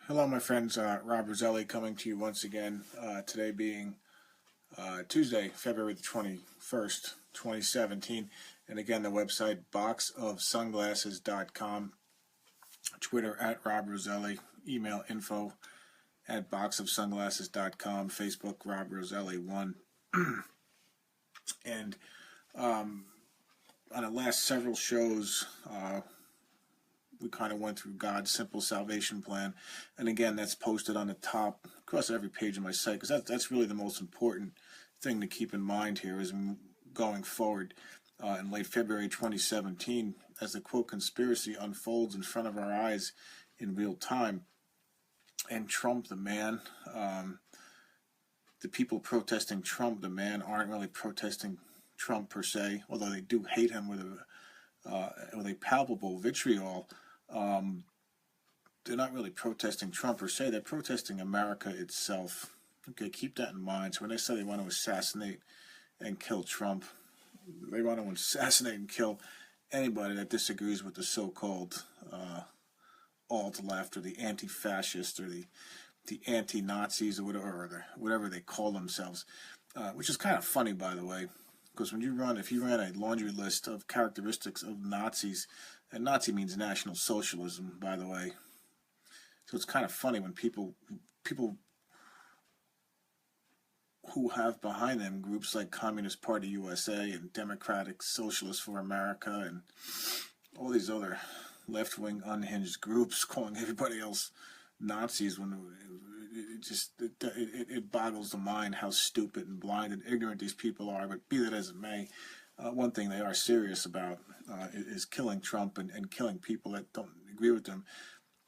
Hello, my friends. Rob Roselli coming to you once again. Today being Tuesday, February the 21st, 2017. And again, the website boxofsunglasses.com, Twitter at Rob Roselli, email info at boxofsunglasses.com, Facebook Rob Roselli1. And on the last several shows, we kind of went through God's simple salvation plan, and again, that's posted on the top across every page of my site, because that's really the most important thing to keep in mind here is going forward in late February 2017, as the quote conspiracy unfolds in front of our eyes in real time, and Trump the man, the people protesting Trump the man aren't really protesting Trump per se, although they do hate him with a palpable vitriol. They're not really protesting Trump per se, they're protesting America itself. Okay, keep that in mind. So when they say they want to assassinate and kill Trump, they want to assassinate and kill anybody that disagrees with the so-called alt-left or the anti-fascist or the anti-Nazis or whatever they call themselves, which is kind of funny, by the way, because if you ran a laundry list of characteristics of Nazis, and Nazi means National Socialism, by the way, so it's kind of funny when people who have behind them groups like Communist Party USA and Democratic Socialists for America and all these other left-wing unhinged groups calling everybody else Nazis, when it boggles the mind how stupid and blind and ignorant these people are. But be that as it may, one thing they are serious about is killing Trump and killing people that don't agree with them.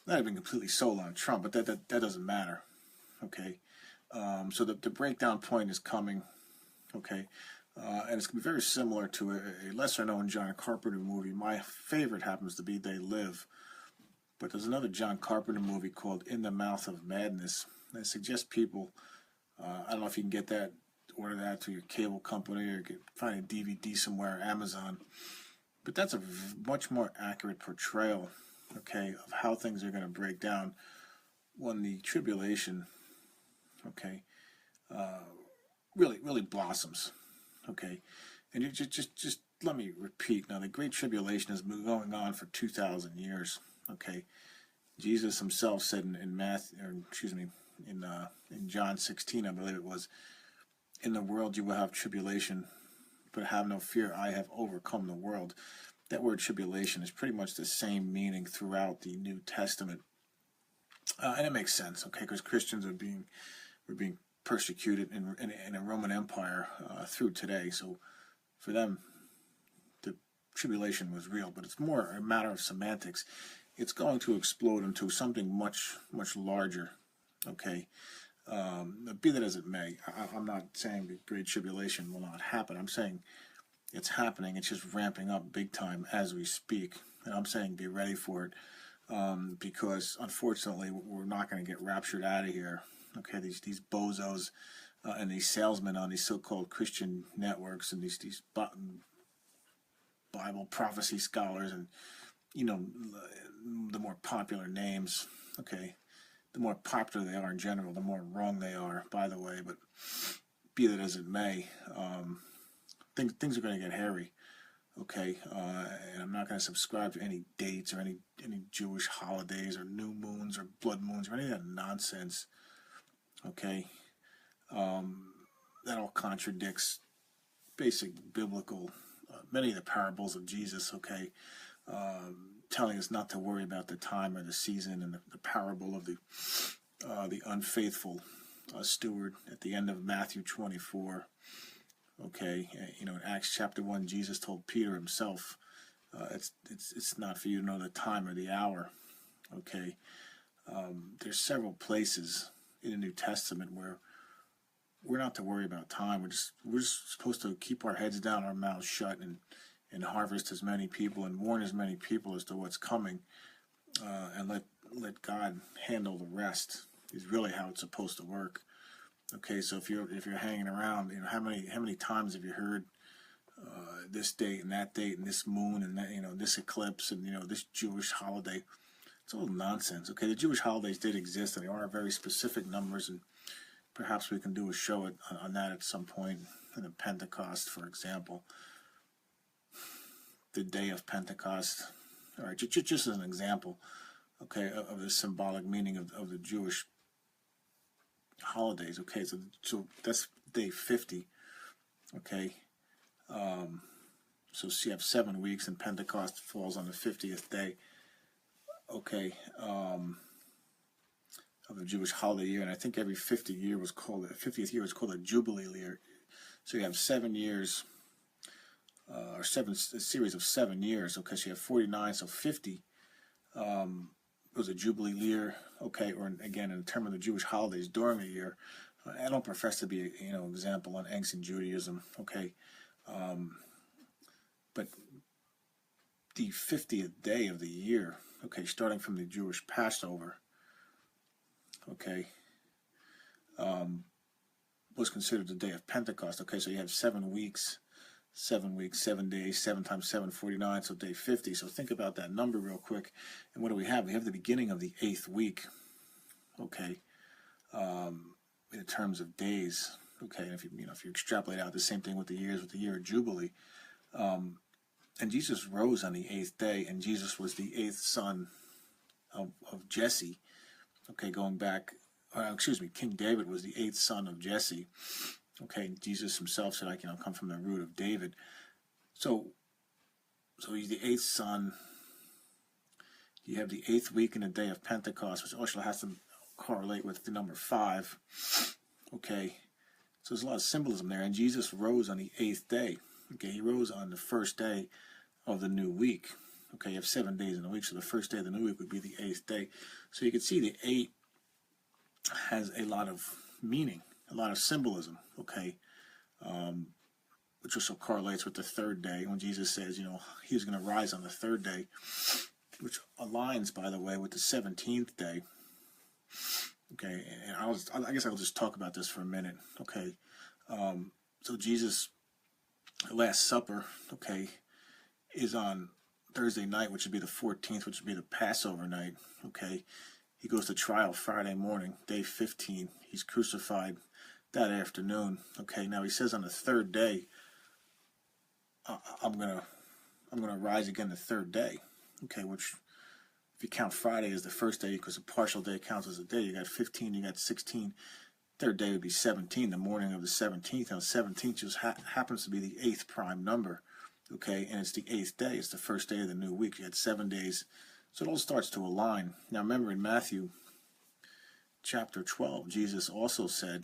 Not even completely sold on Trump, but that doesn't matter. Okay, so the breakdown point is coming. Okay, and it's going to be very similar to a lesser-known John Carpenter movie. My favorite happens to be They Live, but there's another John Carpenter movie called In the Mouth of Madness. And I suggest people, I don't know if you can get that, order that through your cable company or find a DVD somewhere, Amazon. But that's a much more accurate portrayal, okay, of how things are going to break down when the tribulation, okay, really blossoms, okay. And you just let me repeat. Now, the Great Tribulation has been going on for 2,000 years, okay. Jesus himself said in John 16, I believe it was, in the world you will have tribulation, but have no fear, I have overcome the world. That word tribulation is pretty much the same meaning throughout the New Testament, and it makes sense, okay, because Christians were being persecuted in the Roman Empire through today. So for them, the tribulation was real, but it's more a matter of semantics. It's going to explode into something much larger, okay. Be that as it may, I'm not saying the Great Tribulation will not happen. I'm saying it's happening. It's just ramping up big time as we speak. And I'm saying be ready for it, because unfortunately we're not going to get raptured out of here. Okay, these bozos and these salesmen on these so-called Christian networks and these Bible prophecy scholars and the more popular names. Okay, the more popular they are in general, the more wrong they are, by the way. But be that as it may, things are going to get hairy, okay? And I'm not going to subscribe to any dates or any Jewish holidays or new moons or blood moons or any of that nonsense, okay? That all contradicts basic biblical, many of the parables of Jesus, okay? Telling us not to worry about the time or the season, and the parable of the unfaithful steward at the end of Matthew 24. Okay, in Acts chapter 1, Jesus told Peter himself, it's not for you to know the time or the hour. Okay, there's several places in the New Testament where we're not to worry about time. We're just supposed to keep our heads down, our mouths shut, and harvest as many people and warn as many people as to what's coming, and let God handle the rest. Is really how it's supposed to work. Okay, so if you're hanging around, how many times have you heard this date and that date and this moon and that this eclipse and this Jewish holiday? It's all nonsense. Okay, the Jewish holidays did exist, and they are very specific numbers, and perhaps we can do a show on that at some point. In the Pentecost, for example, the day of Pentecost. All right, just as an example, okay, of the symbolic meaning of the Jewish holidays. Okay, so that's day 50. Okay, so you have 7 weeks, and Pentecost falls on the 50th day. Okay, of the Jewish holiday year, and I think every 50th year was called a Jubilee year. So you have 7 years, or a series of 7 years. Okay, so you have 49, so 50 was a Jubilee year. Okay, or again, in the term of the Jewish holidays during a year. I don't profess to be example on ancient Judaism. Okay, but the 50th day of the year. Okay, starting from the Jewish Passover. Okay, was considered the day of Pentecost. Okay, so you have 7 weeks, 7 days, 7 times 7, 49, so day 50. So think about that number real quick. And what do we have? We have the beginning of the 8th week, okay, in terms of days. Okay, and if you extrapolate out the same thing with the years, with the year of Jubilee, and Jesus rose on the 8th day, and Jesus was the 8th son of Jesse. Okay, going back, King David was the 8th son of Jesse. Okay, Jesus himself said, I come from the root of David. So he's the 8th son. You have the 8th week in the day of Pentecost, which also has to correlate with the number 5. Okay, so there's a lot of symbolism there. And Jesus rose on the 8th day. Okay, he rose on the first day of the new week. Okay, you have 7 days in a week, so the first day of the new week would be the 8th day. So you can see the 8 has a lot of meaning, a lot of symbolism, okay, which also correlates with the 3rd day when Jesus says, he was going to rise on the 3rd day, which aligns, by the way, with the 17th day. Okay, and I guess I'll just talk about this for a minute. Okay, so Jesus' Last Supper, okay, is on Thursday night, which would be the 14th, which would be the Passover night. Okay, he goes to trial Friday morning, day 15. He's crucified that afternoon. Okay, now he says on the 3rd day, I'm gonna rise again the 3rd day. Okay, which if you count Friday as the first day, because a partial day counts as a day, you got 15, you got 16. 3rd day would be 17, the morning of the 17th. And the 17th just happens to be the 8th prime number. Okay, and it's the 8th day. It's the first day of the new week. You had 7 days. So it all starts to align. Now remember, in Matthew chapter 12, Jesus also said,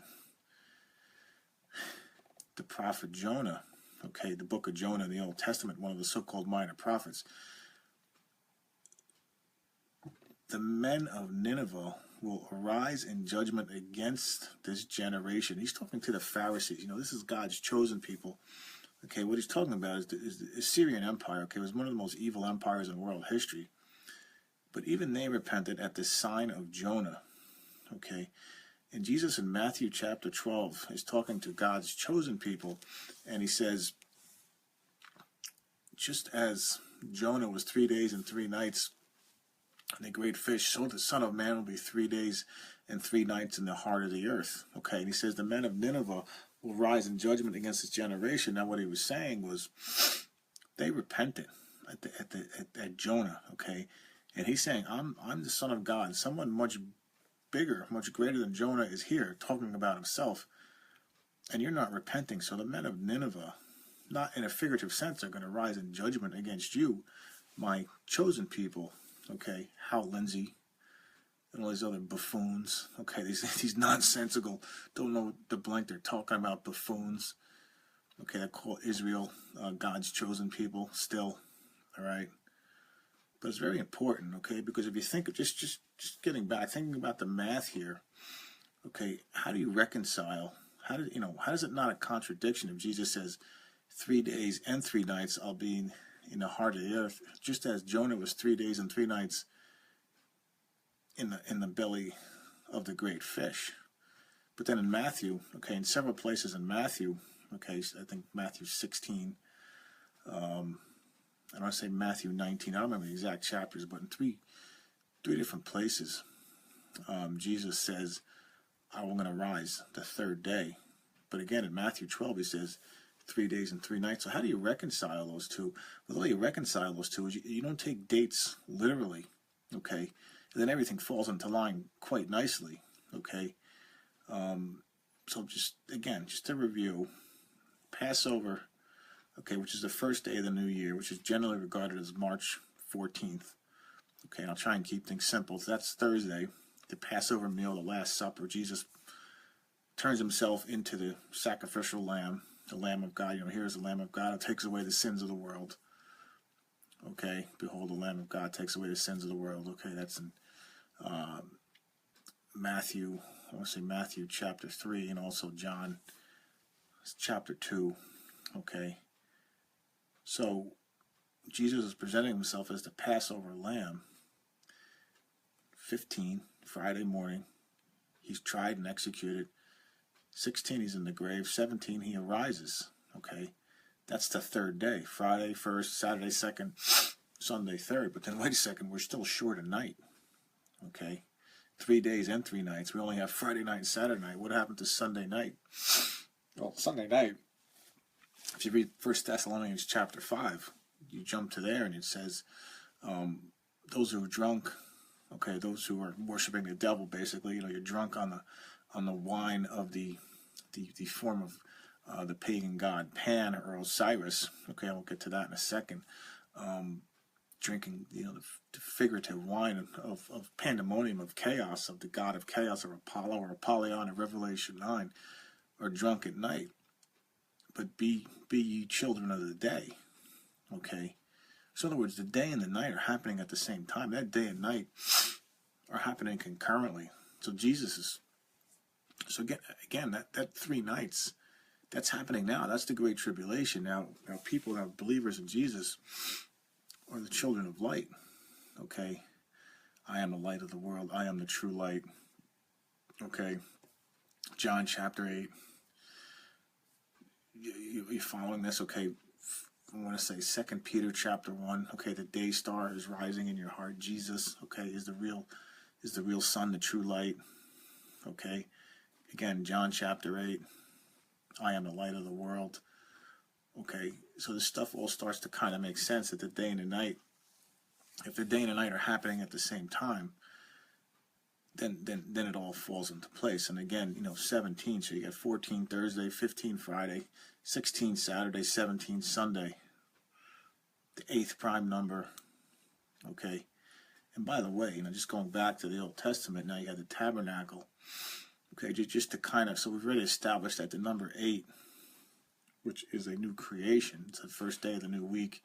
the prophet Jonah, okay, the book of Jonah in the Old Testament, one of the so-called minor prophets, the men of Nineveh will arise in judgment against this generation. He's talking to the Pharisees. This is God's chosen people. Okay, what he's talking about is the Assyrian Empire. Okay, it was one of the most evil empires in world history. But even they repented at the sign of Jonah. Okay, and Jesus in Matthew chapter 12 is talking to God's chosen people, and he says, just as Jonah was 3 days and 3 nights in the great fish, so the Son of Man will be 3 days and 3 nights in the heart of the earth. Okay, and he says the men of Nineveh will rise in judgment against this generation. Now what he was saying was they repented at Jonah. Okay, and he's saying I'm the Son of God. Someone much bigger, much greater than Jonah is here talking about himself, and you're not repenting. So the men of Nineveh, not in a figurative sense, are going to rise in judgment against you, my chosen people. Okay, Hal Lindsey and all these other buffoons. Okay, these nonsensical, don't know the blank they're talking about, buffoons. Okay, that call Israel God's chosen people still. All right, but it's very important. Okay, because if you think of just getting back, thinking about the math here. Okay, how do you reconcile? How does it not a contradiction if Jesus says 3 days and 3 nights I'll be in the heart of the earth, just as Jonah was 3 days and 3 nights in the belly of the great fish. But then in Matthew, okay, in several places in Matthew, okay, I think Matthew 16, I don't want to say Matthew 19, I don't remember the exact chapters, but in three different places, Jesus says, I'm going to rise the third day. But again, in Matthew 12, he says 3 days and 3 nights. So how do you reconcile those two? Well, the way you reconcile those two is you don't take dates literally, okay? And then everything falls into line quite nicely, okay? So just to review, Passover, okay, which is the first day of the new year, which is generally regarded as March 14th. Okay, and I'll try and keep things simple. So that's Thursday, the Passover meal, the Last Supper. Jesus turns himself into the sacrificial lamb, the Lamb of God. Here's the Lamb of God who takes away the sins of the world. Okay, behold, the Lamb of God takes away the sins of the world. Okay, that's in Matthew, I want to say Matthew chapter 3, and also John chapter 2. Okay, so Jesus is presenting himself as the Passover lamb. 15, Friday morning, he's tried and executed. 16, he's in the grave. 17, he arises. Okay, that's the third day. Friday first, Saturday second, Sunday third. But then wait a second, we're still short a night. Okay, 3 days and 3 nights. We only have Friday night and Saturday night. What happened to Sunday night? Well, Sunday night, if you read 1 Thessalonians chapter 5, you jump to there and it says, those who are drunk, okay, those who are worshiping the devil, basically, you're drunk on the wine of the form of the pagan god Pan or Osiris. Okay, I will get to that in a second. Drinking, the figurative wine of pandemonium, of chaos, of the god of chaos, or Apollo or Apollyon in Revelation 9, or drunk at night. But be ye children of the day. Okay, so in other words, the day and the night are happening at the same time. That day and night are happening concurrently. So Jesus is, so again, that 3 nights, that's happening now. That's the Great Tribulation. Now people that are believers in Jesus are the children of light. Okay, I am the light of the world. I am the true light. Okay, John chapter 8. You're following this? Okay, I want to say 2 Peter chapter 1. Okay, the day star is rising in your heart. Jesus, okay, is the real sun, the true light. Okay, again, John chapter 8. I am the light of the world. Okay, so this stuff all starts to kind of make sense that the day and the night, if the day and the night are happening at the same time, then it all falls into place. And again, 17, so you got 14 Thursday, 15 Friday, 16 Saturday, 17 Sunday, the 8th prime number. Okay, and by the way, just going back to the Old Testament, now you got the tabernacle. Okay, just to kind of, so we've already established that the number 8, which is a new creation, it's the first day of the new week,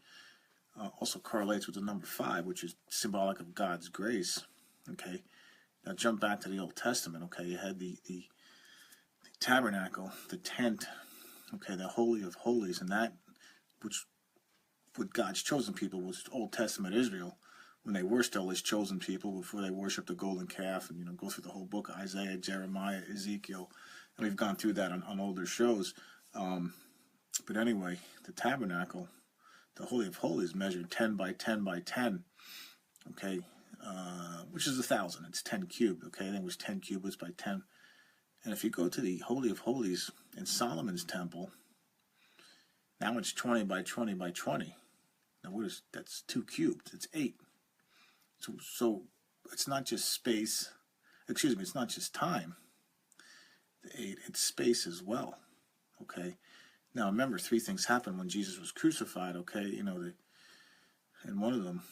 also correlates with the number 5, which is symbolic of God's grace. Okay, now jump back to the Old Testament. Okay, you had the tabernacle, the tent, okay, the Holy of Holies, and that, which with God's chosen people was Old Testament Israel, when they were still his chosen people before they worshiped the golden calf, and go through the whole book of Isaiah, Jeremiah, Ezekiel, and we've gone through that on older shows. But anyway, the tabernacle, the Holy of Holies, measured 10 by 10 by 10, okay, which is 1,000. It's 10 cubed, okay? I think it was 10 cubits by 10. And if you go to the Holy of Holies in Solomon's temple, now it's 20 by 20 by 20. Now that's 2 cubed. It's 8. So it's not just space. Excuse me. It's not just time. The 8. It's space as well. Okay. Now remember, 3 things happened when Jesus was crucified. Okay. And one of them,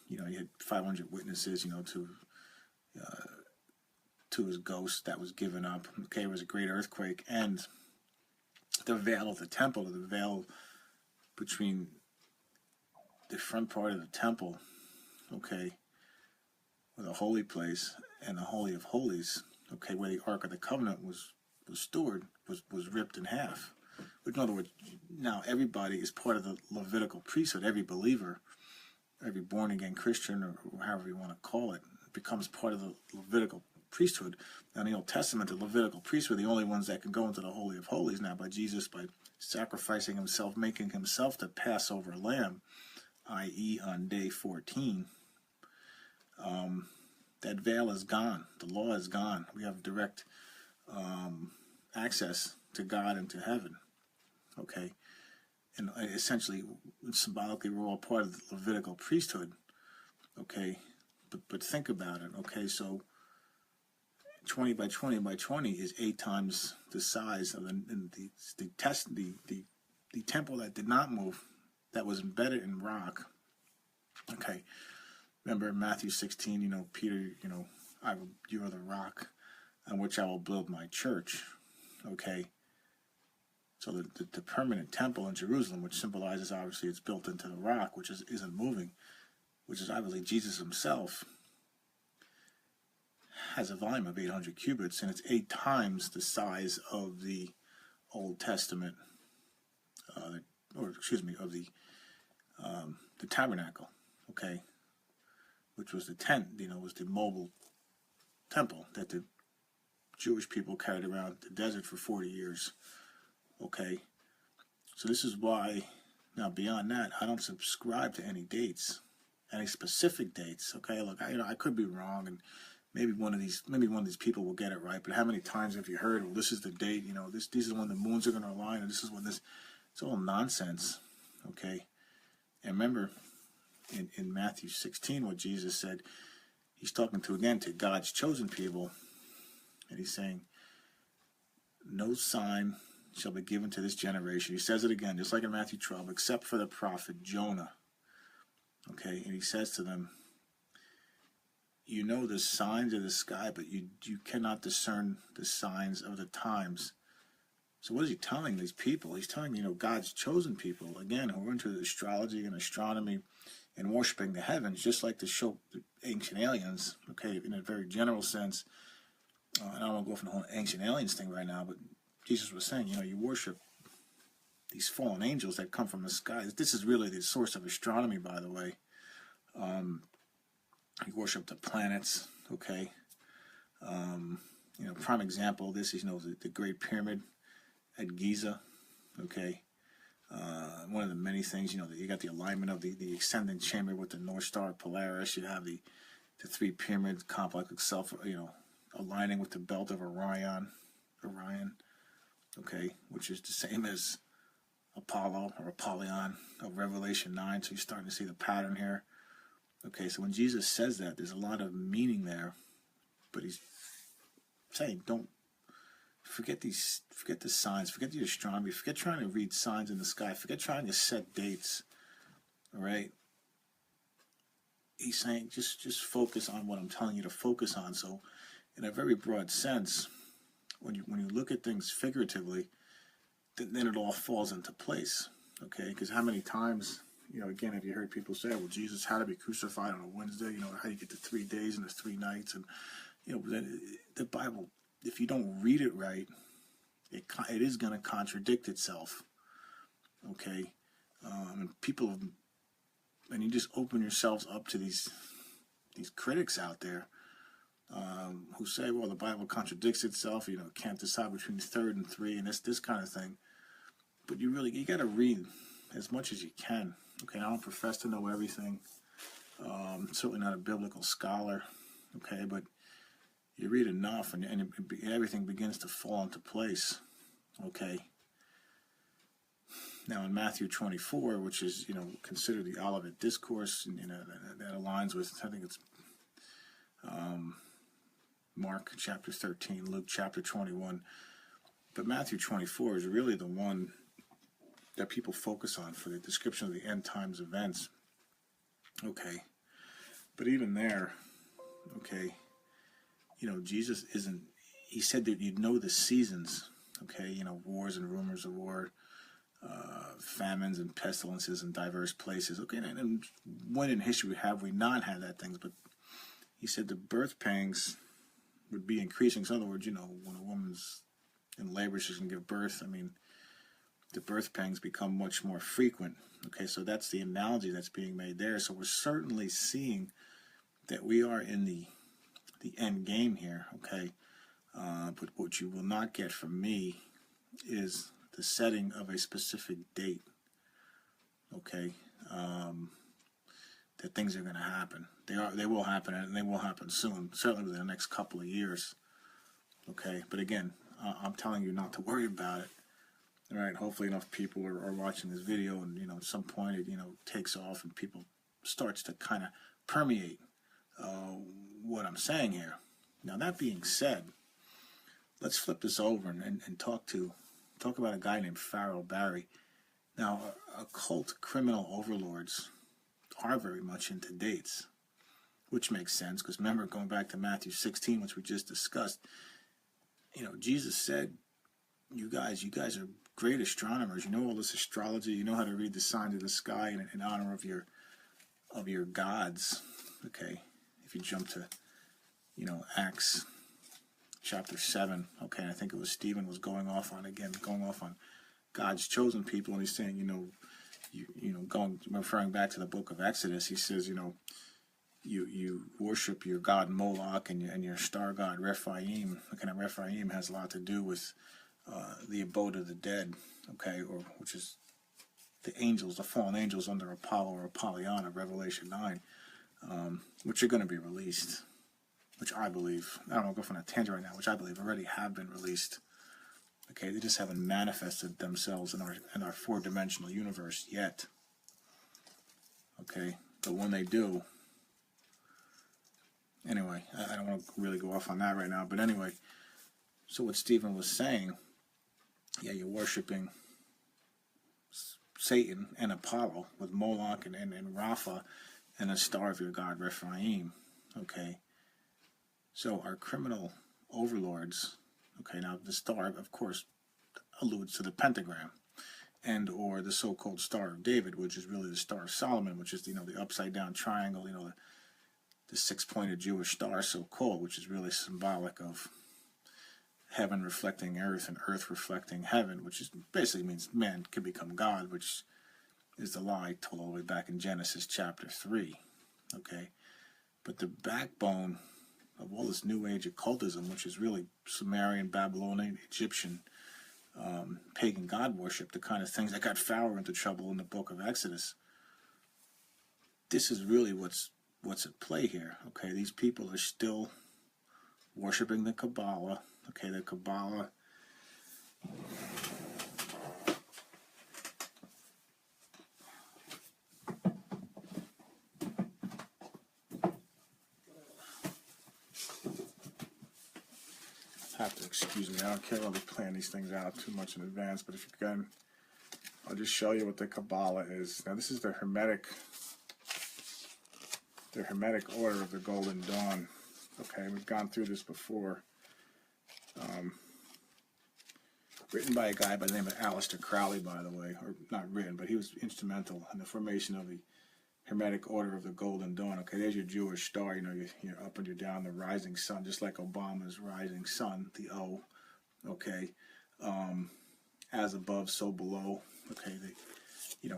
you had 500 witnesses. To his ghost that was given up. Okay. It was a great earthquake, and the veil of the temple, the veil between the front part of the temple, okay, with the holy place and the Holy of Holies, okay, where the Ark of the Covenant was stored, was ripped in half. In other words, now everybody is part of the Levitical priesthood. Every believer, every born-again Christian, or however you want to call it, becomes part of the Levitical priesthood. Now, in the Old Testament, the Levitical priests were the only ones that could go into the Holy of Holies. Now, by Jesus, by sacrificing himself, making himself the Passover lamb, i.e. on day 14, that veil is gone. The law is gone. We have direct access to God and to heaven. Okay, and essentially, symbolically, we're all part of the Levitical priesthood. Okay, but think about it. Okay, so 20 by 20 by 20 is 8 times the size of the temple that did not move, that was embedded in rock. Okay, remember in Matthew 16, Peter, you are the rock on which I will build my church. Okay, so the permanent temple in Jerusalem, which symbolizes, obviously, it's built into the rock, which isn't moving, which is obviously Jesus himself, has a volume of 800 cubits, and it's 8 times the size of the Old Testament, of the tabernacle, okay, which was the tent, was the mobile temple that the Jewish people carried around the desert for 40 years, okay. So this is why, now beyond that, I don't subscribe to any dates, any specific dates, okay. Look, I could be wrong, and maybe one of these people will get it right. But how many times have you heard, well, this is the date, this is when the moons are going to align, and this is when this, it's all nonsense, okay. And remember, in Matthew 16, what Jesus said, he's talking to God's chosen people, and he's saying, no sign shall be given to this generation. He says it again, just like in Matthew 12, except for the prophet Jonah, okay. And he says to them, you know the signs of the sky, but you cannot discern the signs of the times. So what is he telling these people? He's telling, God's chosen people, again, who are into astrology and astronomy and worshiping the heavens, just like to show the ancient aliens, okay, in a very general sense. I don't want to go off on the whole ancient aliens thing right now, but Jesus was saying, you worship these fallen angels that come from the skies. This is really the source of astronomy, by the way. You worship the planets, okay. Prime example of this is, the Great Pyramid at Giza, okay. One of the many things, you got the alignment of the ascendant chamber with the North Star, Polaris. You have the 3 pyramid complex itself, aligning with the belt of Orion, okay, which is the same as Apollo or Apollyon of Revelation 9. So you're starting to see the pattern here. Okay, so when Jesus says that, there's a lot of meaning there, but he's saying, don't forget the signs, forget the astronomy, forget trying to read signs in the sky, forget trying to set dates. All right, he's saying just focus on what I'm telling you to focus on. So, in a very broad sense, when you look at things figuratively, then it all falls into place. Okay, because how many times, again, have you heard people say, well, Jesus had to be crucified on a Wednesday, how do you get the 3 days and the 3 nights? And, the Bible, if you don't read it right, it is going to contradict itself. Okay? And and you just open yourselves up to these critics out there who say, well, the Bible contradicts itself, can't decide between 3rd and 3 and this kind of thing. But you got to read as much as you can. Okay, I don't profess to know everything. Certainly not a biblical scholar. Okay, but you read enough, and everything begins to fall into place. Okay. Now in Matthew 24, which is considered the Olivet Discourse, and that aligns with, I think it's Mark chapter 13, Luke chapter 21, but Matthew 24 is really the one that people focus on for the description of the end times events. Okay, but even there, okay, Jesus isn't, he said that you'd know the seasons, okay, wars and rumors of war, famines and pestilences in diverse places, okay, and when in history have we not had that things, but he said the birth pangs would be increasing. So in other words, when a woman's in labor, she's going to give birth, the birth pangs become much more frequent. Okay, so that's the analogy that's being made there. So we're certainly seeing that we are in the end game here, okay? But what you will not get from me is the setting of a specific date, okay? that things are going to happen. They will happen, and they will happen soon, certainly within the next couple of years. Okay, but again, I'm telling you not to worry about it. All right, hopefully enough people are watching this video, and at some point it takes off, and people starts to kind of permeate what I'm saying here. Now, that being said, let's flip this over and talk about a guy named Pharaoh Barry. Now, occult criminal overlords are very much into dates, which makes sense, because remember, going back to Matthew 16, which we just discussed, Jesus said, you guys are great astronomers. You know all this astrology. You know how to read the signs of the sky in honor of your gods. Okay, if you jump to, Acts chapter 7. Okay, I think it was Stephen was going off on God's chosen people, and he's saying, referring back to the book of Exodus, he says, you worship your god Moloch and your star god Rephaim. Okay, now Rephaim has a lot to do with the abode of the dead, okay, which is the angels, the fallen angels under Apollo or Apollyon of Revelation 9, which are going to be released, which I believe, I don't want to go on a tangent right now, which I believe already have been released. Okay, they just haven't manifested themselves in our four-dimensional universe yet. Okay, but when they do, anyway, I don't want to really go off on that right now, but anyway, so what Stephen was saying, yeah, you're worshiping Satan and Apollo with Moloch and Rapha and the star of your god Rephaim. Okay, so our criminal overlords. Okay, now the star, of course, alludes to the pentagram, and or the so-called Star of David, which is really the Star of Solomon, which is the upside-down triangle, the six-pointed Jewish star, so-called, which is really symbolic of heaven reflecting earth and earth reflecting heaven, which is basically means man can become God, which is the lie told all the way back in Genesis chapter 3. Okay, but the backbone of all this New Age occultism, which is really Sumerian, Babylonian, Egyptian, pagan god worship, the kind of things that got Pharaoh into trouble in the book of Exodus. This is really what's at play here. Okay, these people are still worshiping the Kabbalah. Okay, the Kabbalah. Have to excuse me. I can't really plan these things out too much in advance, but if you can, I'll just show you what the Kabbalah is. Now, this is the Hermetic order of the Golden Dawn. Okay, we've gone through this before. Written by a guy by the name of Aleister Crowley, by the way, or not written, but he was instrumental in the formation of the Hermetic order of the Golden Dawn. Okay, there's your Jewish star. You're up and you're down, the rising sun, just like Obama's rising sun, the O. Okay, as above, so below. Okay,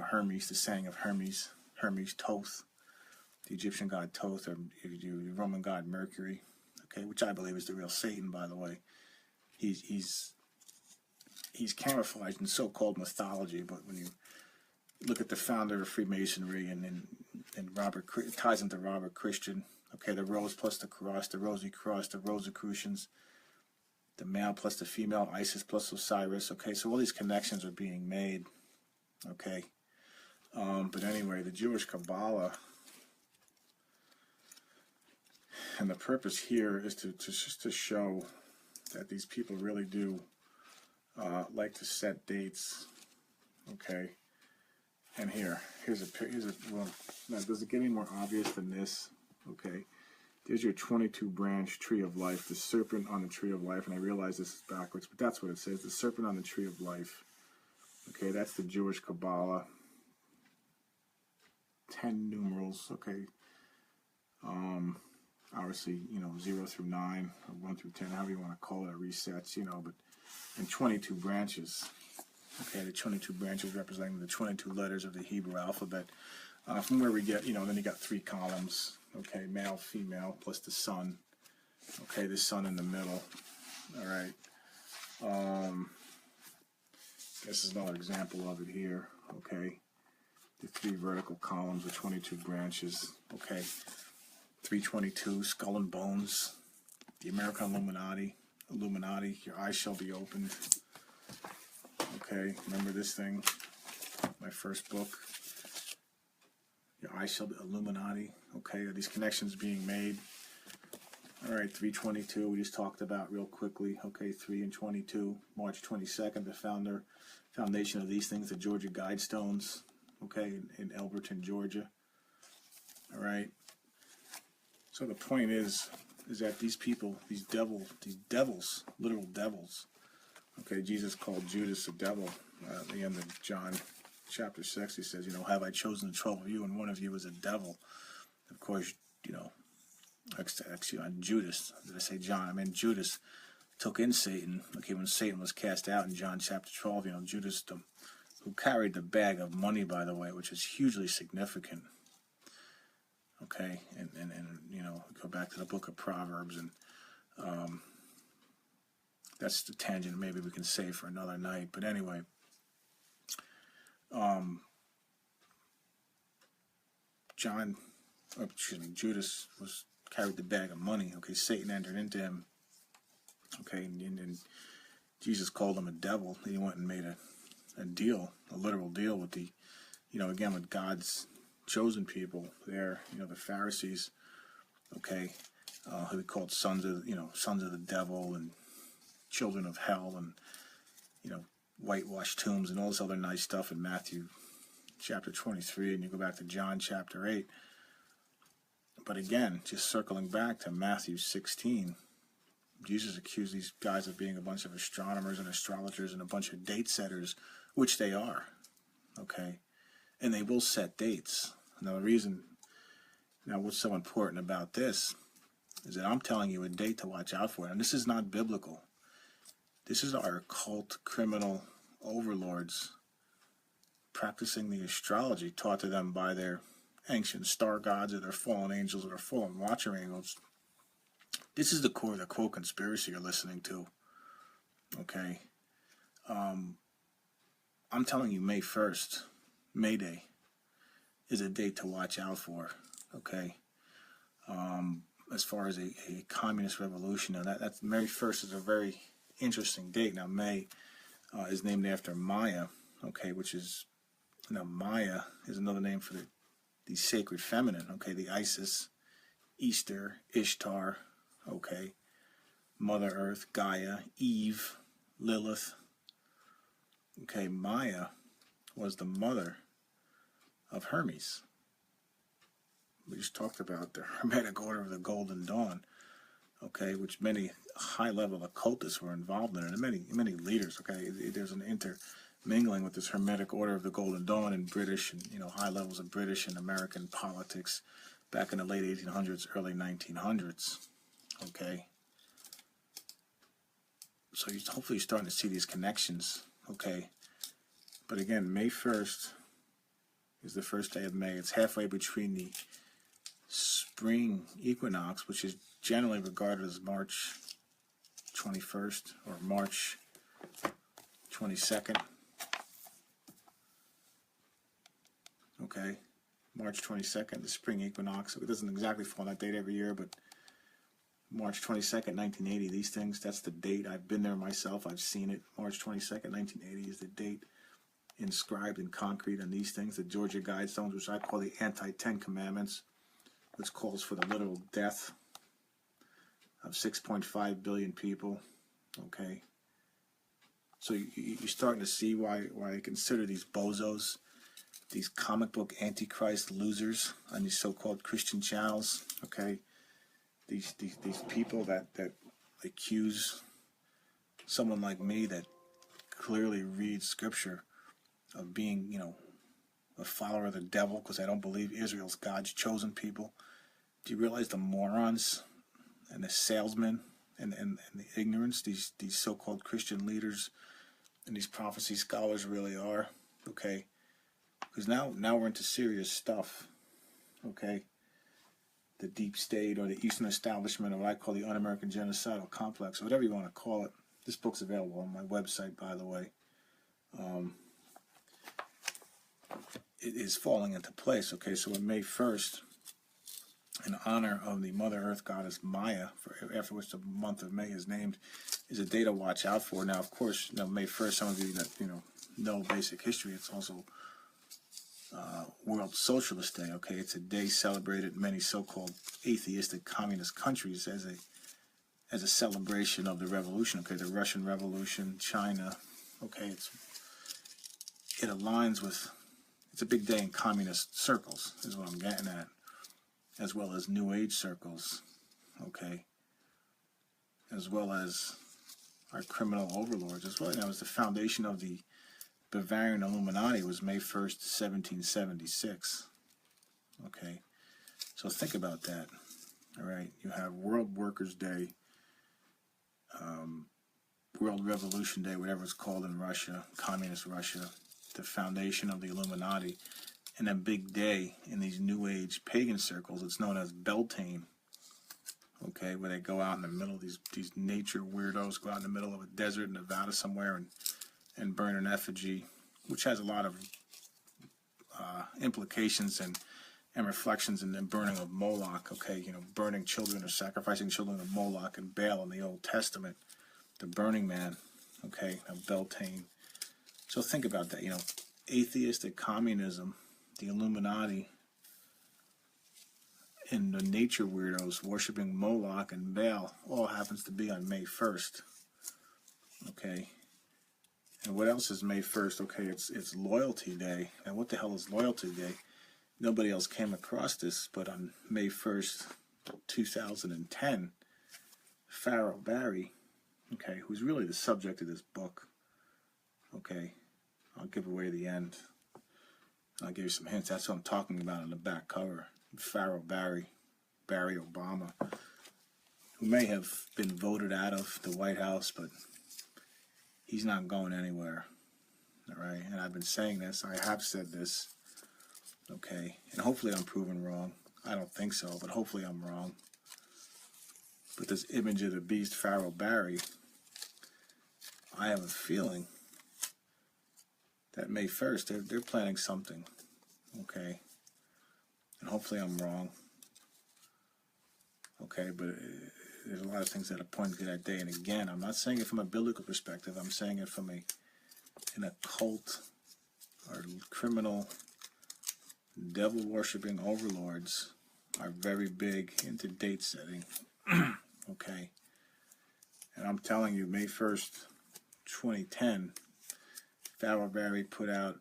Hermes, the saying of Hermes, Thoth, the Egyptian god Thoth, or the Roman god Mercury. Okay, which I believe is the real Satan, by the way. He's camouflaged in so-called mythology, but when you look at the founder of Freemasonry and it ties into Robert Christian. Okay, the rose plus the cross, the rosy cross, the Rosicrucians, the male plus the female, Isis plus Osiris. Okay, so all these connections are being made. Okay, but anyway, the Jewish Kabbalah, and the purpose here is to show that these people really do like to set dates. Okay. And here's a well, now, does it get any more obvious than this? Okay, there's your 22 branch tree of life, the serpent on the tree of life, and I realize this is backwards, but that's what it says, the serpent on the tree of life. Okay, that's the Jewish Kabbalah. 10 numerals. Okay, obviously 0 through 9 or 1 through 10, however you want to call it, resets. But and 22 branches. Okay, the 22 branches representing the 22 letters of the Hebrew alphabet. From where we get, then you got 3 columns. Okay, male, female, plus the sun. Okay, the sun in the middle. All right. This is another example of it here. Okay. the 3 vertical columns with 22 branches. Okay, 322, skull and bones, the American Illuminati, your eyes shall be opened. Okay, remember this thing, my first book, your eyes shall be Illuminati. Okay, are these connections being made? All right, 322, we just talked about real quickly. Okay, 3 and 22, March 22nd, the foundation of these things, the Georgia Guidestones, okay, in Elberton, Georgia. All right. So the point is that these people, these devils, literal devils, okay, Jesus called Judas a devil at the end of John chapter 6. He says, have I chosen the 12 of you, and one of you is a devil. Of course, actually on Judas, did I say John? I mean Judas took in Satan. Okay, when Satan was cast out in John chapter 12, Judas, who carried the bag of money, by the way, which is hugely significant. Okay, and go back to the book of Proverbs, and that's the tangent maybe we can save for another night. But anyway, Judas carried the bag of money. Okay, Satan entered into him. Okay, and Jesus called him a devil. He went and made a deal, a literal deal with again, with God's chosen people there, the Pharisees, okay, who he called sons of the devil and children of hell, and whitewashed tombs and all this other nice stuff in Matthew chapter 23, and you go back to John chapter 8. But again, just circling back to Matthew 16, Jesus accused these guys of being a bunch of astronomers and astrologers and a bunch of date setters, which they are, okay, and they will set dates. Now what's so important about this is that I'm telling you a date to watch out for, and this is not biblical. This is our occult criminal overlords practicing the astrology taught to them by their ancient star gods or their fallen angels or their fallen watcher angels. This is the core of the quote conspiracy you're listening to. Okay. I'm telling you, May 1st, May Day, is a date to watch out for. Okay. As far as a communist revolution, now that's May 1st is a very interesting date. Now May is named after Maya, okay, which is, Maya is another name for the sacred feminine, okay, the Isis, Easter, Ishtar, okay, Mother Earth, Gaia, Eve, Lilith. Okay, Maya was the mother of Hermes. We just talked about the Hermetic Order of the Golden Dawn, okay, which many high-level occultists were involved in, and many leaders, okay. There's an intermingling with this Hermetic Order of the Golden Dawn in British and, high levels of British and American politics back in the late 1800s, early 1900s, okay. So hopefully you're starting to see these connections, okay. But again, May 1st is the first day of May. It's halfway between the spring equinox, which is generally regarded as March 21st or March 22nd. Okay, March 22nd, the spring equinox. It doesn't exactly fall on that date every year, but March 22nd, 1980, these things, that's the date. I've been there myself. I've seen it. March 22nd, 1980 is the date inscribed in concrete on these things, the Georgia Guidestones, which I call the anti-10 commandments, which calls for the literal death of 6.5 billion people, okay? So you're starting to see why I consider these bozos, these comic book antichrist losers on these so-called Christian channels, okay? These people that accuse someone like me that clearly reads scripture of being, a follower of the devil because I don't believe Israel's God's chosen people. Do you realize the morons and the salesmen and the ignorance these so-called Christian leaders and these prophecy scholars really are? Okay, because now we're into serious stuff. Okay, the deep state or the Eastern establishment, or what I call the un-American genocidal complex, or whatever you want to call it. This book's available on my website, by the way. is falling into place. Okay, so on May 1st, in honor of the Mother Earth goddess Maya, after which the month of May is named, is a day to watch out for. Now, of course, May 1st, some of you that know basic history, it's also World Socialist Day. Okay, it's a day celebrated in many so-called atheistic communist countries as a celebration of the revolution. Okay, the Russian Revolution, China. Okay, it aligns with. It's a big day in communist circles, is what I'm getting at, as well as New Age circles. Okay, as well as our criminal overlords as well. It was the foundation of the Bavarian Illuminati was May 1st, 1776. Okay, so think about that. All right, you have World Workers' Day, World Revolution Day, whatever it's called in Russia, Communist Russia, the foundation of the Illuminati, and a big day in these New Age pagan circles. It's known as Beltane. Okay, where they go out in the middle, these nature weirdos go out in the middle of a desert in Nevada somewhere and burn an effigy, which has a lot of implications and reflections in the burning of Moloch. Okay, burning children or sacrificing children of Moloch and Baal in the Old Testament, the Burning Man. Okay, of Beltane. So think about that. Atheistic communism, the Illuminati, and the nature weirdos worshiping Moloch and Baal all happens to be on May 1st. Okay. And what else is May 1st? Okay, it's Loyalty Day. And what the hell is Loyalty Day? Nobody else came across this, but on May 1st, 2010, Pharaoh Barry, okay, who's really the subject of this book, okay, I'll give away the end. I'll give you some hints. That's what I'm talking about on the back cover. Pharaoh Barry Obama, who may have been voted out of the White House, but he's not going anywhere. All right, and I've been saying this. I have said this. Okay, and hopefully I'm proven wrong. I don't think so, but hopefully I'm wrong. But this image of the beast, Pharaoh Barry, I have a feeling that May 1st, they're planning something. Okay, and hopefully I'm wrong. Okay, but there's a lot of things that are pointing to that day. And again, I'm not saying it from a biblical perspective. I'm saying it from an occult or criminal, devil-worshipping overlords are very big into date setting. Okay, and I'm telling you, May 1st, 2010, Pharaoh Barry put out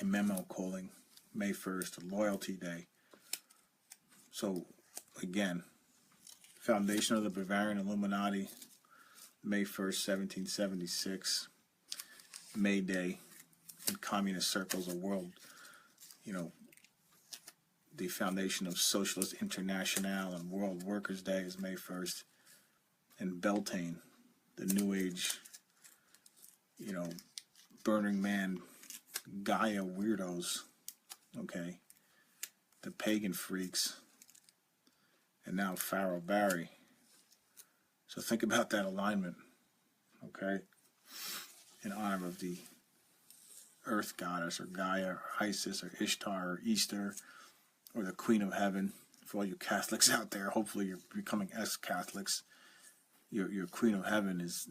a memo calling May 1st Loyalty Day. So, again, foundation of the Bavarian Illuminati, May 1st, 1776, May Day in communist circles, a world, the foundation of Socialist International, and World Workers' Day is May 1st, and Beltane, the New Age, Burning Man, Gaia weirdos, okay, the pagan freaks, and now Pharaoh Barry. So think about that alignment, okay, in honor of the Earth Goddess, or Gaia, or Isis, or Ishtar, or Easter, or the Queen of Heaven. For all you Catholics out there, hopefully you're becoming ex-Catholics. Your Queen of Heaven is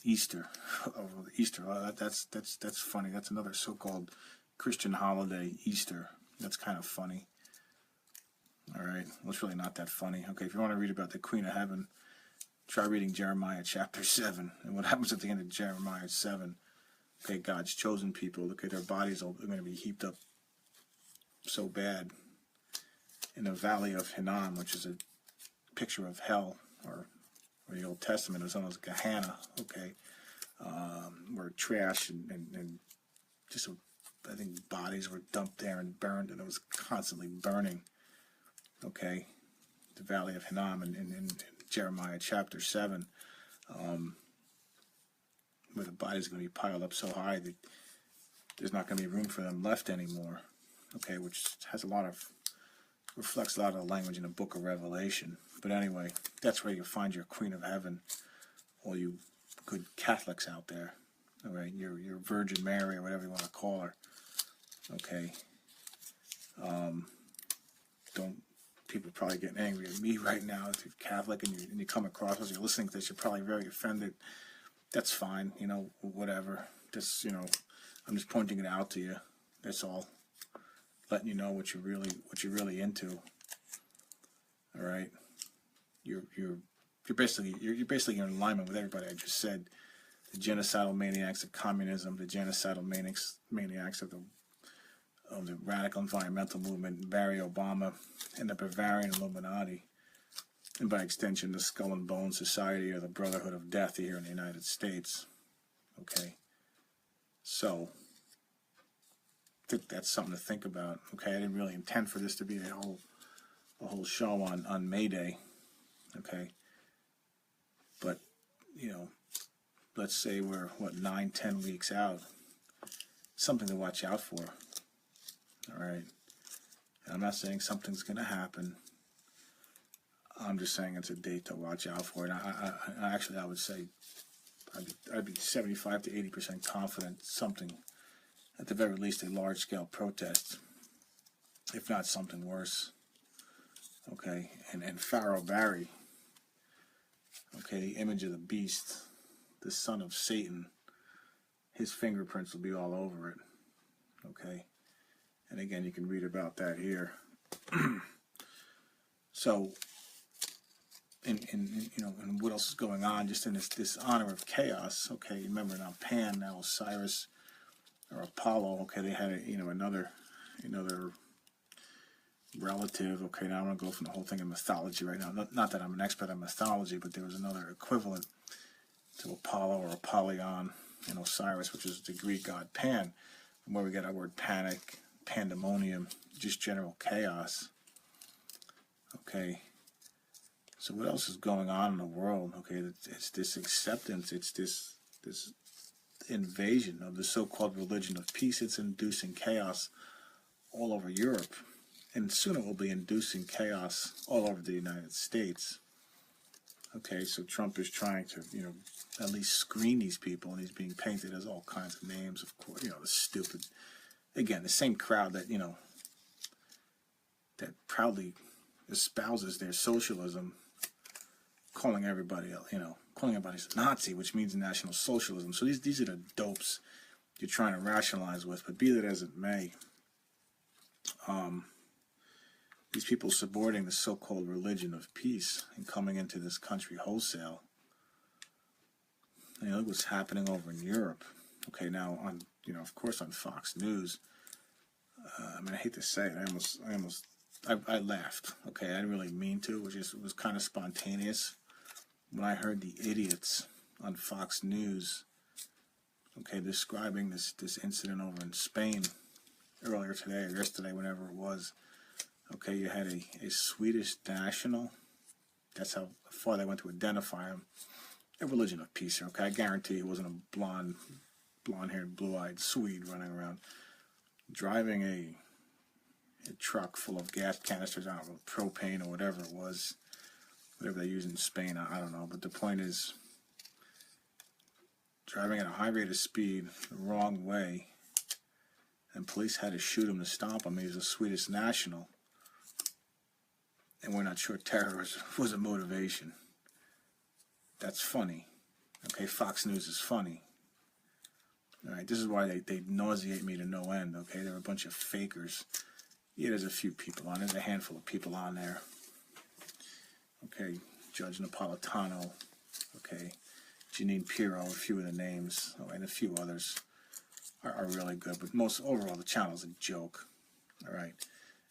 Easter. Easter. Oh, that's funny. That's another so-called Christian holiday, Easter. That's kind of funny. All right. Well, it's really not that funny. Okay, if you want to read about the Queen of Heaven, try reading Jeremiah chapter 7. And what happens at the end of Jeremiah 7? Okay, God's chosen people. Okay, their bodies are going to be heaped up so bad in the valley of Hinnom, which is a picture of hell, or the Old Testament is known as Gehenna, okay, where trash and just, I think, bodies were dumped there and burned, and it was constantly burning, okay, the Valley of Hinnom in Jeremiah chapter 7, where the bodies are going to be piled up so high that there's not going to be room for them left anymore, okay, which reflects a lot of the language in the book of Revelation. But anyway, that's where you find your Queen of Heaven, all you good Catholics out there. All right, your Virgin Mary, or whatever you want to call her. Okay. Don't people are probably getting angry at me right now if you're Catholic and you come across as you're listening to this, you're probably very offended. That's fine, whatever. Just I'm just pointing it out to you. That's all. Letting you know what you're really into. All right. You're basically in alignment with everybody I just said. The genocidal maniacs of communism, the genocidal maniacs of the radical environmental movement, Barry Obama, and the Bavarian Illuminati, and by extension the Skull and Bones Society or the Brotherhood of Death here in the United States. Okay, so I think that's something to think about. Okay, I didn't really intend for this to be a whole show on May Day. Okay, but let's say we're 9-10 weeks out. Something to watch out for. All right. And I'm not saying something's going to happen. I'm just saying it's a date to watch out for. And I would say I'd be 75 to 80% confident something, at the very least, a large-scale protest, if not something worse. Okay. And Pharaoh Barry, okay, the image of the beast, the son of Satan, his fingerprints will be all over it. Okay. And again, you can read about that here. So, and what else is going on just in this honor of chaos? Okay, remember now Pan, now Osiris, or Apollo. Okay, they had another relative. Okay, now I'm gonna go from the whole thing in mythology right now. Not that I'm an expert on mythology, but there was another equivalent to Apollo or Apollyon and Osiris, which is the Greek god Pan, from where we get our word panic, pandemonium, just general chaos. Okay, so what else is going on in the world? Okay, it's this acceptance, it's this invasion of the so-called religion of peace. It's inducing chaos all over Europe, and soon it will be inducing chaos all over the United States. Okay, so Trump is trying to, at least screen these people, and he's being painted as all kinds of names, of course, the stupid, again, the same crowd that, that proudly espouses their socialism, calling everybody, calling everybody a Nazi, which means National Socialism. So these are the dopes you're trying to rationalize with, but be that as it may, these people supporting the so-called religion of peace and coming into this country wholesale. Look what's happening over in Europe. Okay, now on, of course on Fox News. I hate to say it, I laughed. Okay, I didn't really mean to. It was kind of spontaneous when I heard the idiots on Fox News. Okay, describing this incident over in Spain earlier today or yesterday, whenever it was. Okay, you had a Swedish national. That's how far they went to identify him. A religion of peace. Okay, I guarantee it wasn't a blonde-haired, blue-eyed Swede running around driving a truck full of gas canisters, I don't know, propane or whatever it was, whatever they use in Spain, I don't know. But the point is, driving at a high rate of speed the wrong way, and police had to shoot him to stop him. He was a Swedish national. And we're not sure terrorism was a motivation. That's funny. Okay, Fox News is funny. All right, this is why they nauseate me to no end. Okay, they're a bunch of fakers. Yeah, there's a few people on. There's a handful of people on there. Okay, Judge Napolitano. Okay, Janine Pirro, a few of the names, and a few others are really good. But overall, the channel's a joke. All right.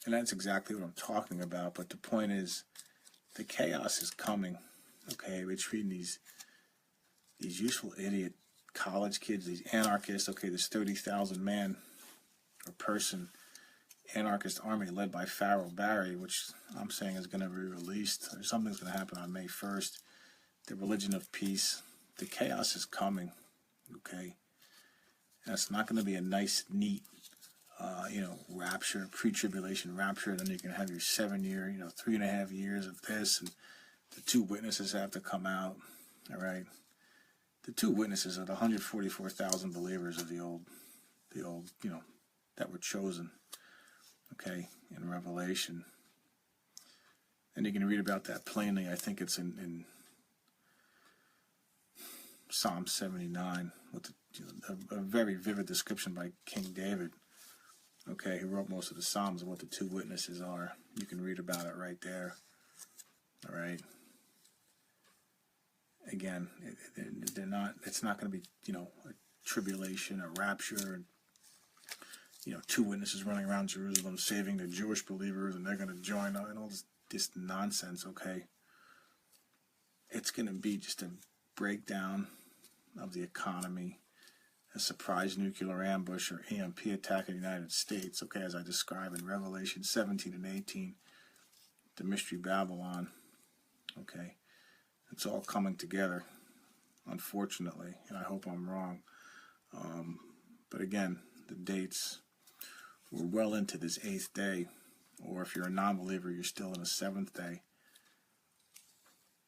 And that's exactly what I'm talking about. But the point is, the chaos is coming. Okay, between these useful idiot college kids, these anarchists. Okay, this 30,000 man or person anarchist army led by Pharaoh Barry, which I'm saying is going to be released. Or something's going to happen on May 1st. The religion of peace. The chaos is coming. Okay, and it's not going to be a nice, neat, rapture, pre-tribulation rapture. Then you can have your 7-year, 3.5 years of this, and the two witnesses have to come out. All right, the two witnesses are the 144,000 believers of the old, that were chosen, okay, in Revelation. And you can read about that plainly. I think it's in Psalm 79, with a very vivid description by King David, okay, who wrote most of the Psalms, of what the two witnesses are. You can read about it right there, all right? Again, they're not, it's not going to be, a tribulation, a rapture, two witnesses running around Jerusalem saving the Jewish believers, and they're going to join and all this nonsense, okay? It's going to be just a breakdown of the economy, a surprise nuclear ambush or EMP attack in the United States, okay, as I describe in Revelation 17 and 18, the Mystery Babylon, okay? It's all coming together, unfortunately, and I hope I'm wrong. But again, the dates, we're well into this 8th day, or if you're a non-believer, you're still in the 7th day.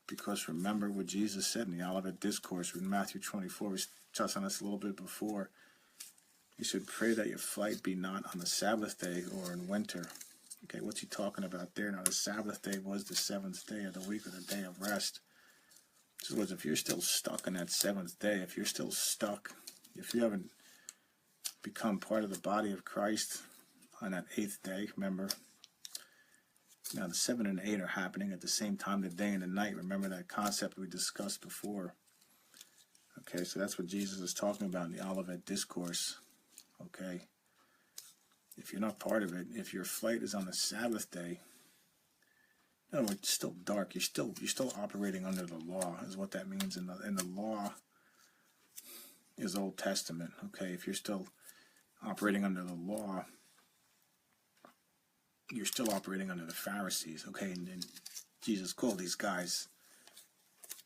Because remember what Jesus said in the Olivet Discourse in Matthew 24, we touched on this a little bit before. You should pray that your flight be not on the Sabbath day or in winter. Okay, what's he talking about there? Now, the Sabbath day was the 7th day of the week, or the day of rest. So if you're still stuck in that 7th day, if you're still stuck, if you haven't become part of the body of Christ on that 8th day, remember, now the 7 and 8 are happening at the same time, the day and the night. Remember that concept we discussed before. Okay, so that's what Jesus is talking about in the Olivet Discourse. Okay, if you're not part of it, if your flight is on the Sabbath day, no, it's still dark. You're still operating under the law, is what that means. And the law is Old Testament. Okay, if you're still operating under the law, you're still operating under the Pharisees. Okay, and Jesus called these guys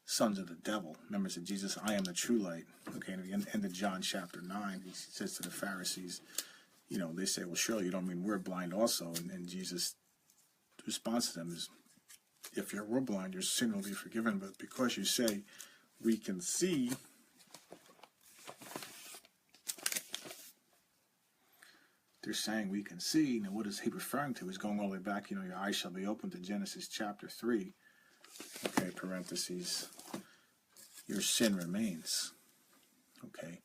sons of the devil. Remember, it said Jesus, I am the true light. Okay, and at the end of John chapter 9, he says to the Pharisees, they say, well, surely you don't mean we're blind also. And Jesus' response to them is, if you were blind, your sin will be forgiven. But because you say, we can see, they're saying we can see. Now, what is he referring to? He's going all the way back, your eyes shall be open to Genesis chapter 3. Okay, parentheses. Your sin remains. Okay.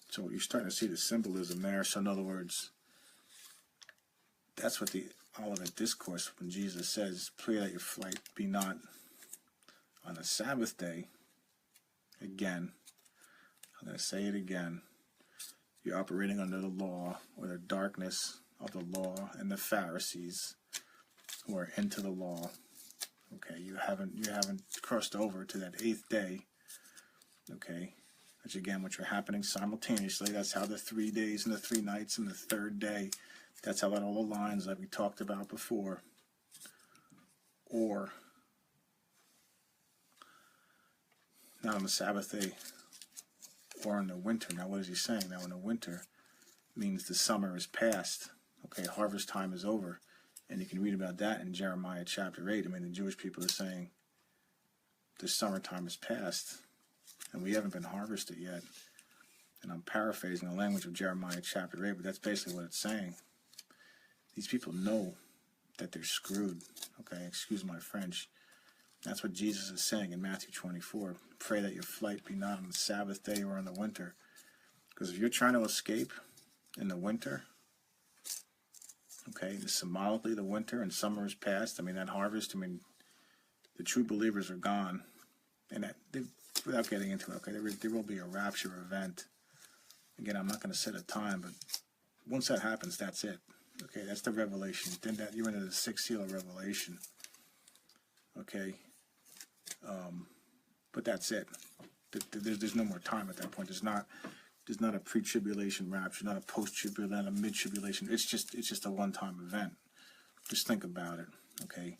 So you're starting to see the symbolism there. So in other words, that's what the Olivet Discourse, when Jesus says, pray that your flight be not on the Sabbath day. Again, I'm going to say it again. You're operating under the law, or the darkness of the law and the Pharisees who are into the law. Okay, you haven't crossed over to that 8th day. Okay, which again, which are happening simultaneously. That's how the 3 days and the 3 nights and the 3rd day, that's how that all aligns, like we talked about before. Or not on the Sabbath day, or in the winter. Now, what is he saying? Now, in the winter means the summer is past. Okay, harvest time is over. And you can read about that in Jeremiah chapter 8. I mean, the Jewish people are saying the summertime is past, and we haven't been harvested yet. And I'm paraphrasing the language of Jeremiah chapter 8, but that's basically what it's saying. These people know that they're screwed. Okay, excuse my French. That's what Jesus is saying in Matthew 24. Pray that your flight be not on the Sabbath day or in the winter. Because if you're trying to escape in the winter, okay, symbolically the winter and summer is past. I mean, that harvest, the true believers are gone. And without getting into it, okay, there will be a rapture event. Again, I'm not going to set a time, but once that happens, that's it. Okay, that's the revelation. Then you're into the 6th seal of Revelation. Okay, but that's it. There's no more time at that point. There's not a pre-tribulation rapture, not a post-tribulation, not a mid-tribulation. It's just a one-time event. Just think about it. Okay,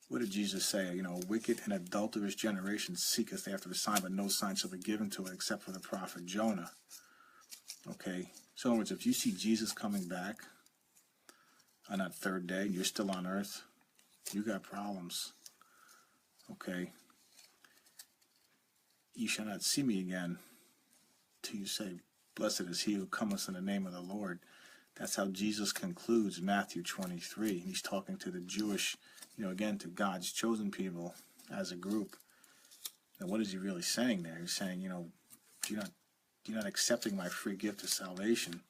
what did Jesus say? A wicked and adulterous generation seeketh after a sign, but no sign shall be given to it except for the prophet Jonah. Okay, so in other words, if you see Jesus coming back on that 3rd day and you're still on earth, you got problems. Okay, you shall not see me again till you say, Blessed is he who cometh in the name of the Lord. That's how Jesus concludes Matthew 23. He's talking to the Jewish, again, to God's chosen people as a group. And what is he really saying there? He's saying, you're not accepting my free gift of salvation.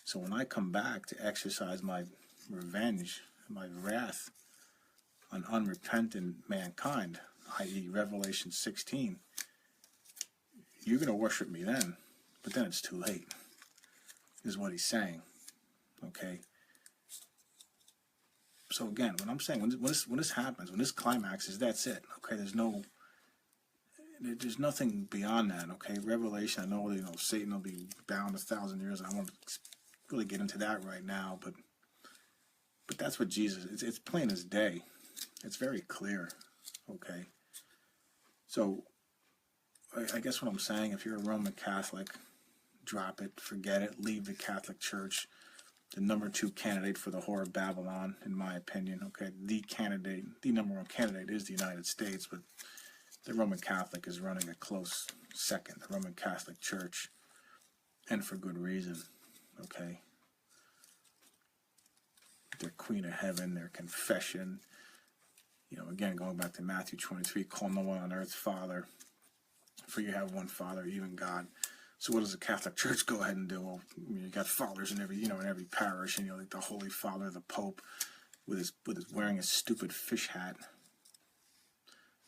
So when I come back to exercise my revenge, my wrath on unrepentant mankind, i.e. Revelation 16, you're going to worship me then, but then it's too late, is what he's saying. Okay? So again, when I'm saying, when this happens, when this climaxes, that's it. Okay? There's nothing beyond that. Okay? Revelation, I know, Satan will be bound 1,000 years. I won't really get into that right now, but that's what Jesus, it's plain as day. It's very clear. Okay? So, I guess what I'm saying, if you're a Roman Catholic, drop it, forget it, leave the Catholic Church. The number 2 candidate for the whore of Babylon, in my opinion. Okay, the number 1 candidate is the United States, but the Roman Catholic is running a close second, the Roman Catholic Church, and for good reason. Okay, their Queen of Heaven, their confession. Again, going back to Matthew 23, call no one on earth Father, for you have one Father, even God. So what does the Catholic Church go ahead and do? Well, you got fathers in every, in every parish, and like the Holy Father, the Pope, with his wearing a stupid fish hat.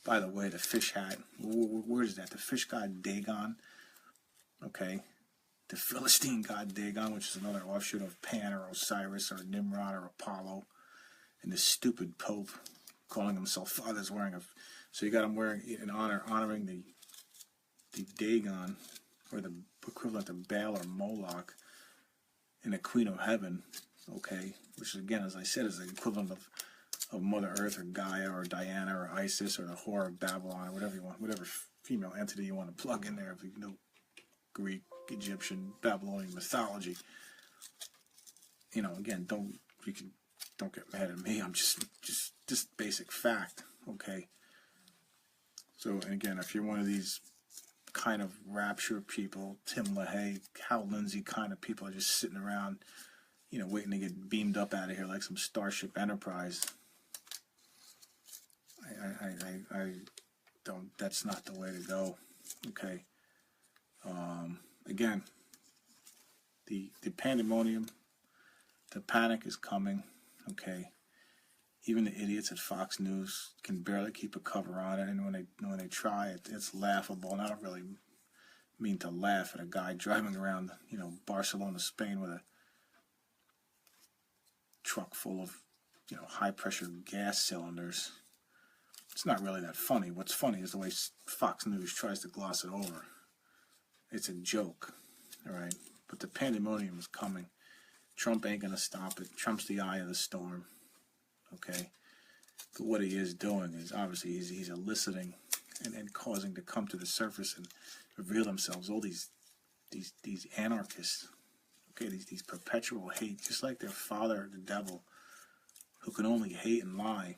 By the way, the fish hat, where is that? The fish god Dagon, okay? The Philistine god Dagon, which is another offshoot of Pan or Osiris or Nimrod or Apollo, and this stupid Pope calling himself Father's wearing a. So you got him wearing honoring the Dagon, or the equivalent of Baal or Moloch, and the Queen of Heaven, okay, which again, as I said, is the equivalent of Mother Earth or Gaia or Diana or Isis or the whore of Babylon or whatever you want, whatever female entity you want to plug in there, if you know Greek, Egyptian, Babylonian mythology. Again, don't get mad at me. I'm just basic fact, okay. So, and again, if you're one of these kind of rapture people, Tim LaHaye, Hal Lindsey kind of people are just sitting around, waiting to get beamed up out of here like some Starship Enterprise. I don't, that's not the way to go, okay? Again, the pandemonium, the panic is coming, okay? Even the idiots at Fox News can barely keep a cover on it, and when they try, it's laughable. And I don't really mean to laugh at a guy driving around, Barcelona, Spain, with a truck full of, high-pressure gas cylinders. It's not really that funny. What's funny is the way Fox News tries to gloss it over. It's a joke, all right? But the pandemonium is coming. Trump ain't going to stop it. Trump's the eye of the storm. Okay, but what he is doing is obviously he's eliciting and causing to come to the surface and reveal themselves all these anarchists. Okay, these perpetual hate, just like their father, the devil, who can only hate and lie.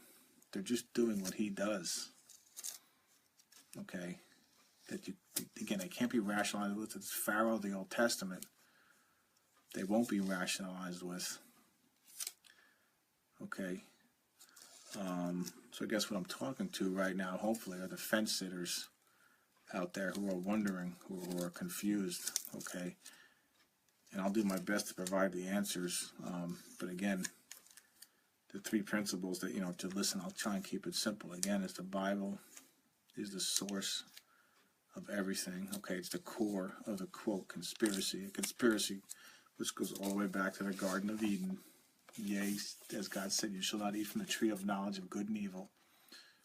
They're just doing what he does. Okay, again, they can't be rationalized with. It's Pharaoh of the Old Testament. They won't be rationalized with. Okay. So I guess what I'm talking to right now, hopefully, are the fence sitters out there who are wondering, who are confused, okay? And I'll do my best to provide the answers. But again, the 3 principles that, to listen, I'll try and keep it simple. Again, is the Bible is the source of everything, okay? It's the core of the, quote, conspiracy. A conspiracy which goes all the way back to the Garden of Eden. Yea, as God said, you shall not eat from the tree of knowledge of good and evil,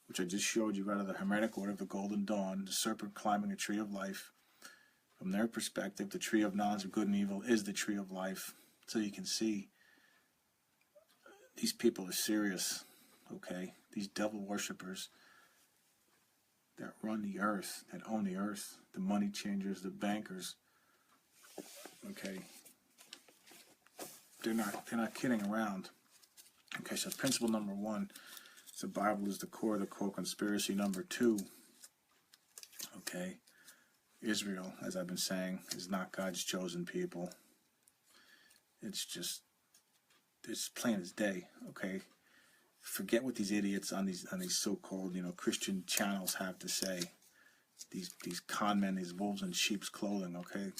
which I just showed you out of the Hermetic Order of the Golden Dawn, the serpent climbing a tree of life. From their perspective, the tree of knowledge of good and evil is the tree of life. So you can see these people are serious, okay? These devil worshippers that run the earth, that own the earth, the money changers, the bankers, okay? They're not kidding around. Okay, so principle number 1, the Bible is the core of the quote conspiracy. Number 2, okay, Israel, as I've been saying, is not God's chosen people. It's plain as day, okay? Forget what these idiots on these so-called, Christian channels have to say. These con men, these wolves in sheep's clothing, okay?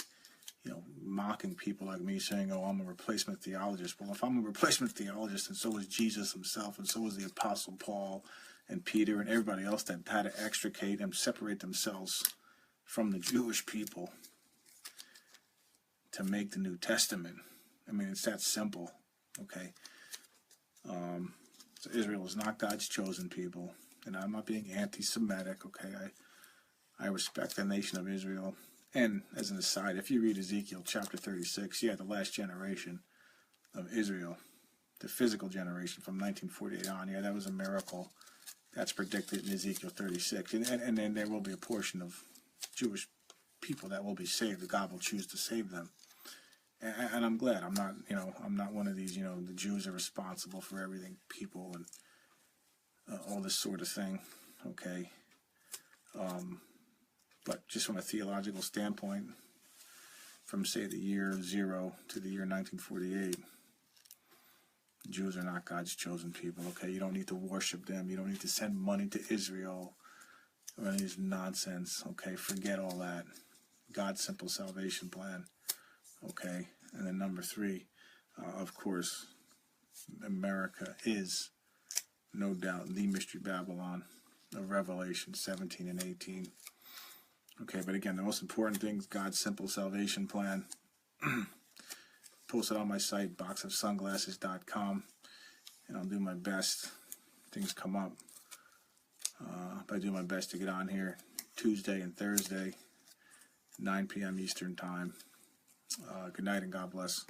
Mocking people like me, saying, oh, I'm a replacement theologist. Well, if I'm a replacement theologist, and so was Jesus himself, and so was the Apostle Paul and Peter and everybody else that had to extricate and separate themselves from the Jewish people to make the New Testament. I mean, it's that simple, okay? So Israel is not God's chosen people, and I'm not being anti-Semitic, okay? I respect the nation of Israel. And as an aside, if you read Ezekiel chapter 36, the last generation of Israel, the physical generation from 1948 on, that was a miracle. That's predicted in Ezekiel 36. And then there will be a portion of Jewish people that will be saved, that God will choose to save them. And I'm glad. I'm not one of these, the Jews are responsible for everything, people, and all this sort of thing, okay? But just from a theological standpoint, from, say, the year 0 to the year 1948, Jews are not God's chosen people, okay? You don't need to worship them. You don't need to send money to Israel or any of this nonsense, okay? Forget all that. God's simple salvation plan, okay? And then number 3, of course, America is, no doubt, the Mystery Babylon of Revelation 17 and 18. Okay, but again, the most important thing is God's simple salvation plan. Posted on my site, boxofsunglasses.com, and I'll do my best. Things come up. But I do my best to get on here Tuesday and Thursday, 9 p.m. Eastern Time. Good night and God bless.